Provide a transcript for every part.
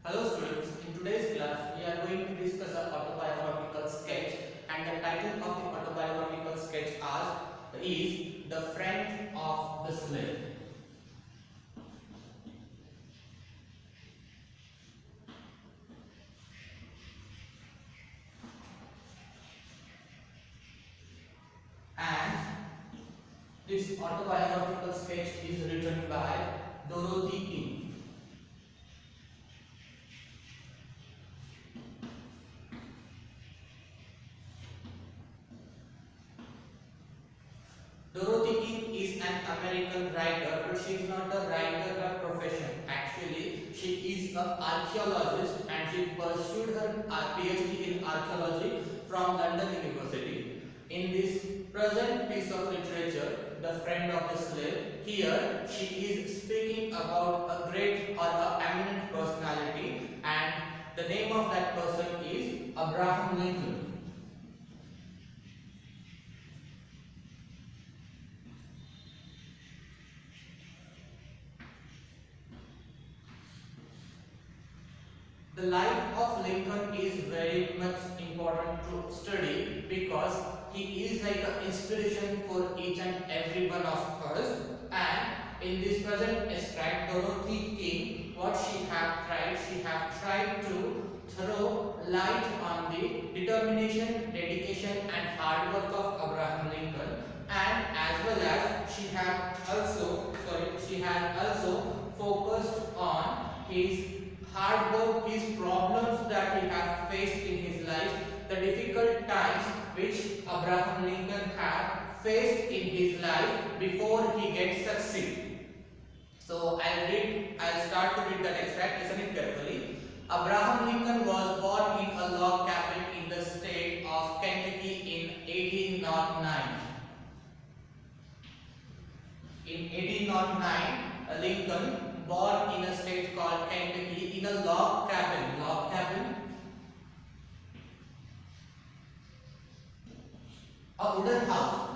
Hello students, in today's class we are going to discuss an autobiographical sketch, and the title of the autobiographical sketch is The Friend of the Slave. And this autobiographical sketch is written by Dorothy King. Dorothy King is an American writer, but she is not a writer by profession. Actually, she is an archaeologist and she pursued her PhD in archaeology from London University. In this present piece of literature, The Friend of the Slave, here she is speaking about a great or a eminent personality, and the name of that person is Abraham Lincoln. The life of Lincoln is very much important to study because he is like an inspiration for each and every one of us. And in this present extract, Dorothy King, what she have tried to throw light on the determination, dedication, and hard work of Abraham Lincoln, and as well as she has also focused on his hard work, his problems that he had faced in his life, the difficult times which Abraham Lincoln had faced in his life before he gets succeed. So I'll start to read that extract. Listen it carefully. Abraham Lincoln was born in a log cabin in the state of Kentucky in 1809. In 1809, Lincoln born in a state called Kentucky in a log cabin. Log cabin, a wooden house.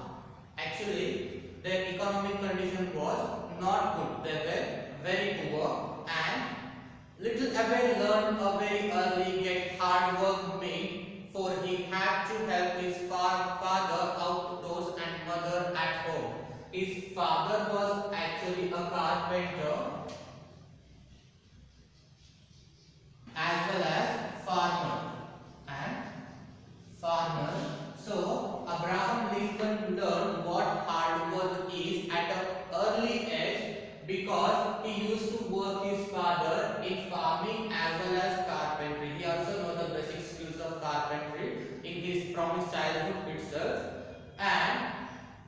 Actually, their economic condition was not good. They were very poor, and little Abel learned a very early get hard work made, for he had to help his father outdoors and mother at home. His father was actually a carpenter as well as farmer. So Abraham Lincoln learned what hard work is at an early age because he used to work his father in farming as well as carpentry. He also knows the basic skills of carpentry from his childhood itself, and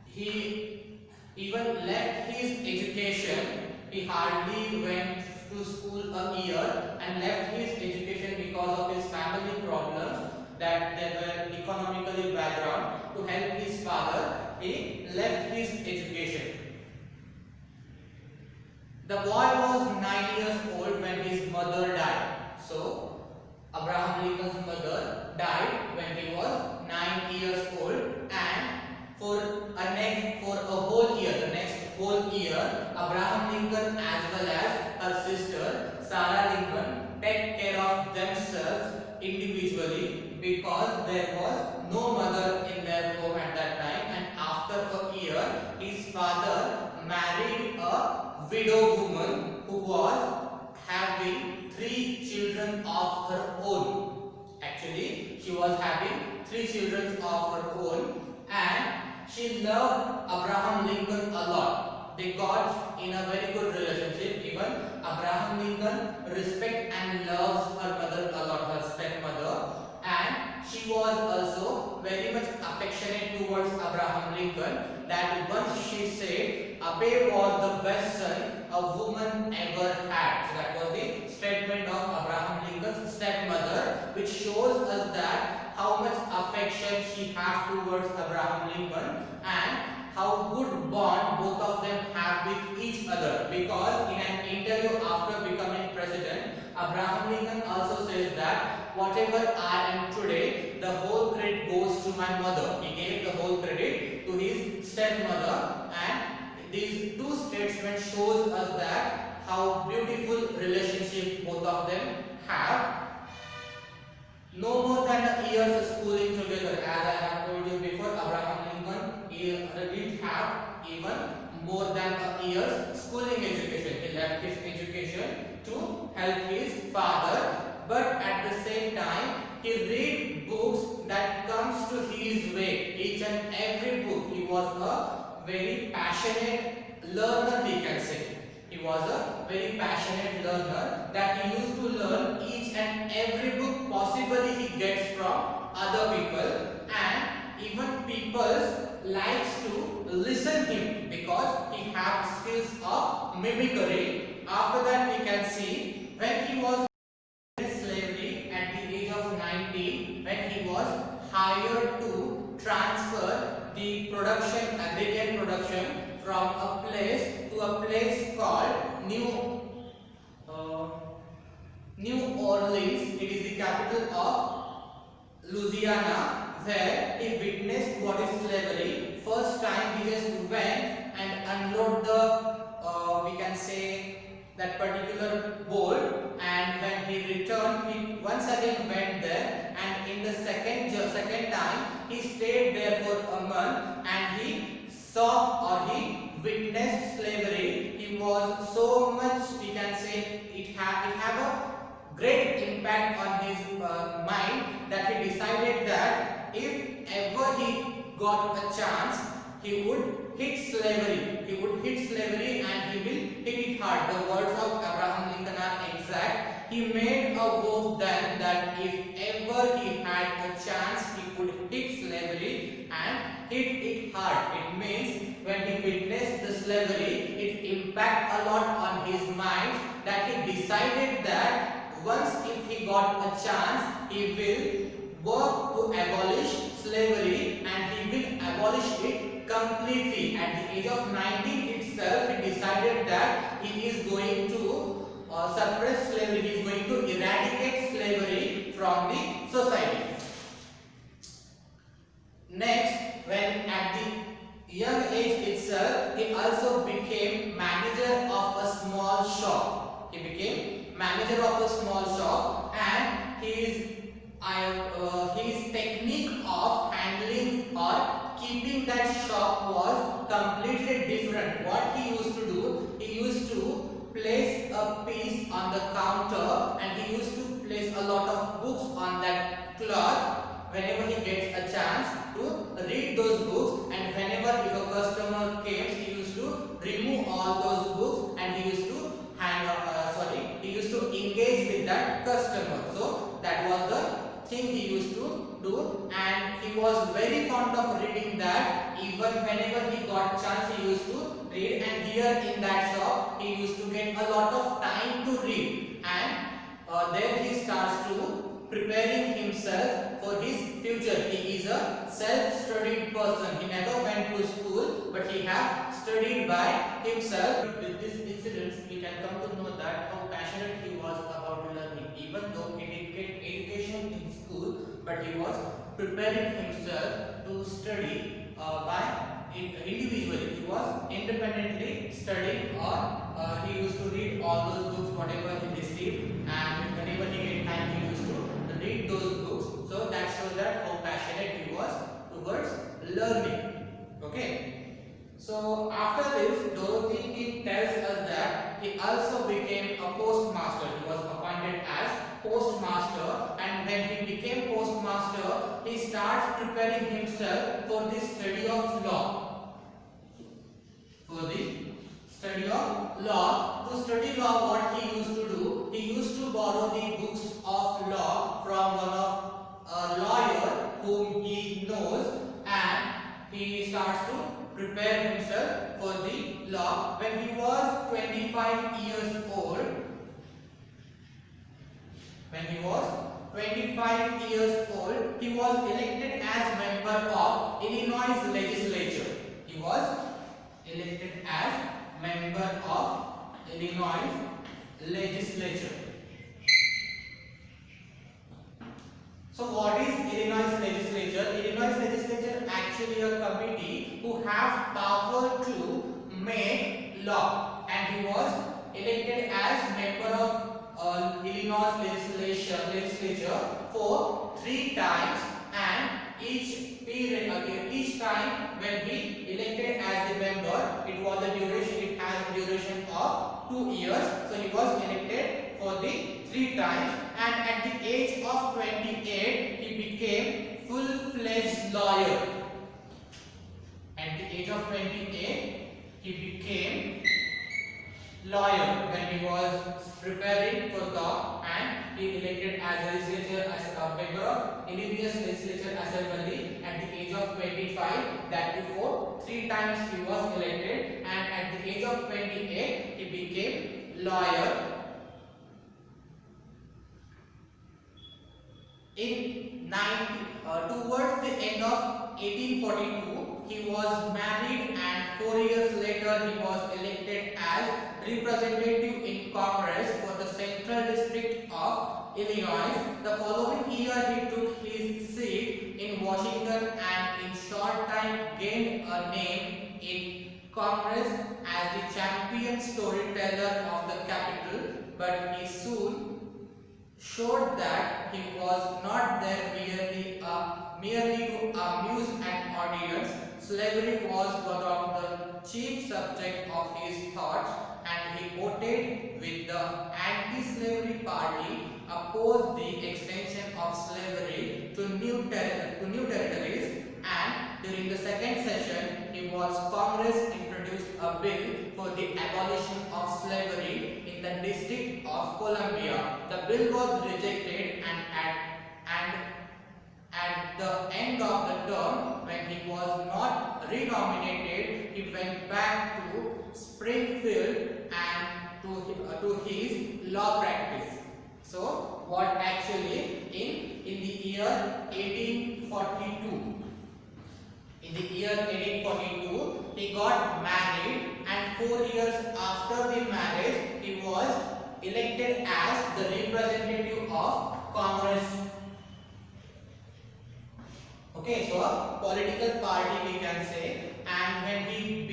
he even left his education. He hardly went to school a year and left his education because of his family problems, that they were economically background. To help his father, he left his education. The boy was 9 years old when his mother died. So Abraham Lincoln's mother died when he was 9 years old, and for a whole year, the next whole year, Abraham Lincoln as well as her sister Sarah Lincoln take care of themselves individually because there was no mother in their home at that time. And after a year, his father married a widow woman who was having 3 children of her own. Actually, she was having 3 children of her own, and she loved Abraham Lincoln a lot. They got in a very good relationship. Even Abraham Lincoln respect and loves her mother a lot, her stepmother, and she was also very much affectionate towards Abraham Lincoln, that once she said Abe was the best son a woman ever had. So that was the statement of Abraham Lincoln's stepmother, which shows us that how much affection she has towards Abraham Lincoln and how good bond both of them have with each other. Because in an interview after becoming president, Abraham Lincoln also says that whatever I am today, the whole credit goes to my mother. He gave the whole credit to his stepmother, and these two statements shows us that how beautiful relationship both of them have. No more than a year's schooling together. As I have told you before, Abraham Lincoln didn't have even more than a year's schooling education. He left his education to help his father, but at the same time he read books that comes to his way. Each and every book. He was a very passionate learner, we can say. He was a very passionate learner that he used to learn each and every book possibly he gets from other people, and even people likes to listen him because he had skills of mimicry. After that we can see when he was in slavery at the age of 19, when he was hired to transfer the production, agrarian production from a place to a place called New Orleans. It is the capital of Louisiana, where he witnessed what is slavery. First time he just went and unload the we can say that particular boat, and when he returned he once again went there, and in the second time he stayed there for a month and he saw or he witnessed slavery. He was so much, we can say, it have a great impact on his mind that he decided that if ever he got a chance, he would hit slavery. He would hit slavery and he will hit it hard. The words of Abraham Lincoln are exact. He made a vow then that if ever he had a chance, he would hit slavery and hit it hard. It means when he witnessed the slavery, it impacted a lot on his mind that he decided that once if he got a chance, he will work to abolish slavery and he will abolish it completely. At the age of 19 itself, he decided that he is going to suppress slavery, he is going to eradicate slavery from the society. Next, when at the young age itself, he also became manager of a small shop. He became manager of a small shop, and his technique of handling or keeping that shop was completely different. What he used to do, he used to place a piece on the counter and he used to place a lot of books on that cloth whenever he gets a chance to read those books, and whenever if a customer came, he used to remove all those books and he used to engage with that customer. So that was the thing he used to do, and he was very fond of reading that. Even whenever he got chance, he used to read, and here in that shop he used to get a lot of time to read, and there he starts to preparing himself for his future. He is a self-studied person. He never went to school, but he have studied by himself. With this incidents, we can come to know that how passionate he was about learning. Even though he didn't get education in school, but he was preparing himself to study individually. He was independently studying, or he used to read all those books whatever he received, and whenever he get time, he used to read those books. So that shows that how passionate he was towards learning. Okay. So after this, Dorothy King tells us that he also became a postmaster. He was appointed as postmaster, and when he became postmaster, he starts preparing himself for the study of law. For the study of law. To study law, what he used to do, he used to borrow the books of law from one of a lawyer whom he knows, and he starts to prepare himself for the law. When he was 25 years old, he was elected as member of Illinois legislature. He was elected as member of Illinois legislature. So what is Illinois legislature? Illinois legislature actually a committee who have power to make law, and he was elected as member of Illinois legislature for 3 times, and each time when he elected as the member, it has a duration of 2 years. So he was elected for the 3 times, and at the age of 28 he became full-fledged lawyer. At the age of 28 he became lawyer when he was preparing for law, and he elected as a member of Illinois Legislature Assembly at the age of 25. That before 3 times he was elected, and at the age of 28 he became lawyer. Towards the end of 1842, he was married, and 4 years later he was elected as representative in Congress for the Central District of Illinois. The following year he took his seat in Washington, and in short time gained a name in Congress as the champion storyteller of the capital, but he soon showed that he was not there merely to amuse an audience. Slavery was one of the chief subject of his thoughts, and he voted with the anti-slavery party, opposed the extension of slavery to new territories, and during the second session Congress introduced a bill for the abolition of slavery in the District of Columbia. The bill was rejected, and at the end of the term, when he was not renominated, he went back to Springfield and to his law practice. So, what actually in the year 1842? In the year 1842, he got married, and 4 years after the marriage, he was elected as the representative of Congress. Okay, so a political party we can say, and when he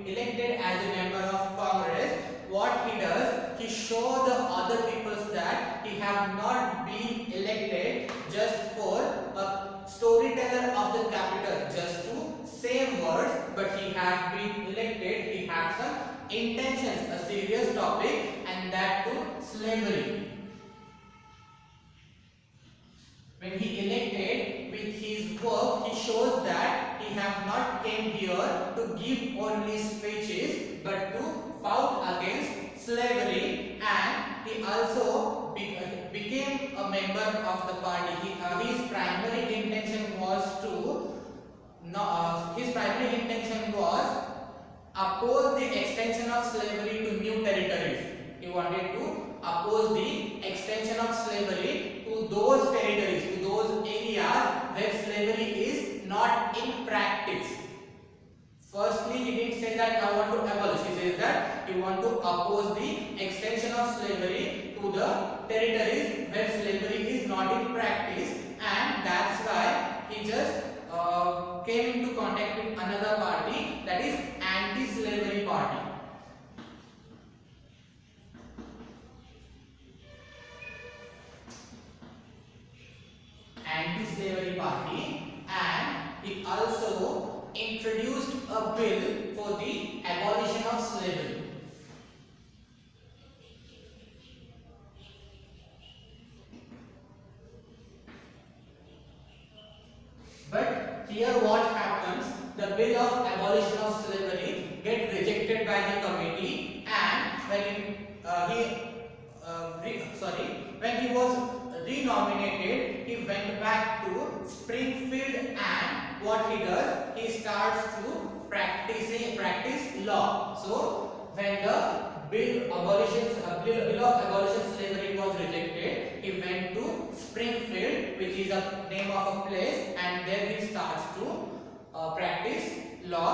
elected as a member of Congress, what he does, he show the other peoples that he have not been elected just for a storyteller of the capital, just to say words, but he has been elected, he has some intentions, a serious topic, and that to slavery. When he elected, with his work, he shows that he have not came here to give only speeches, but to fight against slavery, and he also became a member of the party. His primary intention was oppose the extension of slavery to new territories. He wanted to oppose the extension of slavery to those territories, to those areas where slavery is not in practice. Firstly, he didn't say that I want to abolish. He says that he want to oppose the extension of slavery to the territories where slavery is not in practice, and that's why he just came into contact with another party, that is anti-slavery party. Anti-slavery party, and he also introduced a bill for the abolition of slavery. But here what happens, the bill of abolition of slavery get rejected by the committee, and when he was renominated, he went back to Springfield, and what he does, he starts to practice law. So when the bill of abolition slavery was rejected, he went to Springfield, which is a name of a place, and there he starts to practice law.